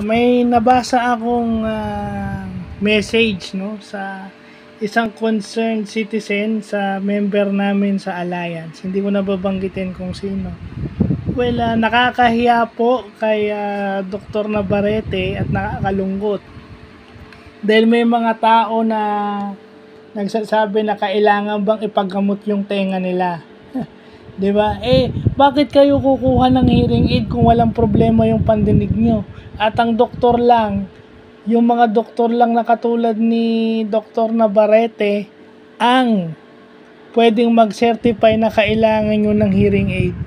May nabasa akong message no sa isang concerned citizen sa member namin sa Alliance. Hindi ko na babanggitin kung sino. Well, nakakahiya po kay Dr. Navarrete at nakakalungkot. Dahil may mga tao na nagsasabi na kailangan bang ipaggamot yung tenga nila. 'Di ba? Bakit kayo kukuha ng hearing aid kung walang problema yung pandinig nyo? At ang doktor lang, yung mga doktor lang na katulad ni Dr. Navarrete ang pwedeng mag-certify na kailangan nyo ng hearing aid.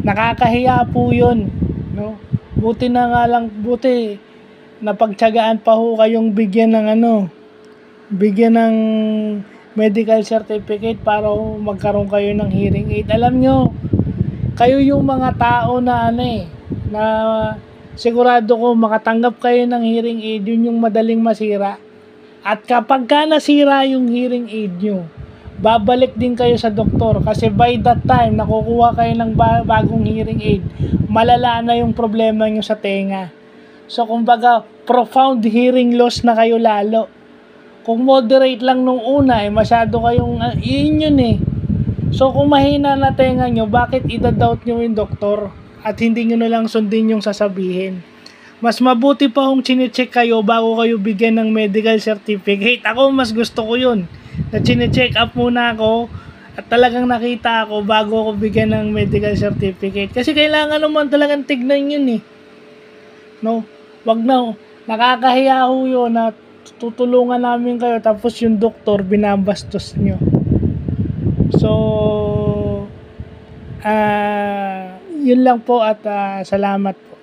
Nakakahiya po yun, no? Buti napagtiyagaan pa ho kayong bigyan ng medical certificate para magkaroon kayo ng hearing aid. Alam nyo, kayo yung mga tao na na sigurado ko makatanggap kayo ng hearing aid, yun yung madaling masira. At kapag nasira yung hearing aid nyo, babalik din kayo sa doktor kasi by that time nakukuha kayo ng bagong hearing aid, malala na yung problema nyo sa tenga. So kumbaga, profound hearing loss na kayo lalo. Kung moderate lang nung una, masyado kayong, yun So kung mahina na tenga nyo, bakit idadoubt nyo yung doktor at hindi nyo na lang sundin yung sasabihin? Mas mabuti pa kung chinecheck kayo bago kayo bigyan ng medical certificate. Ako mas gusto ko yun, na chinecheck up muna ako at talagang nakita ako bago ako bigyan ng medical certificate. Kasi kailangan naman talagang tignan yun No? Wag na, nakakahiya ho yun na tutulungan namin kayo tapos yung doktor binabastos nyo. So yun lang po at salamat po.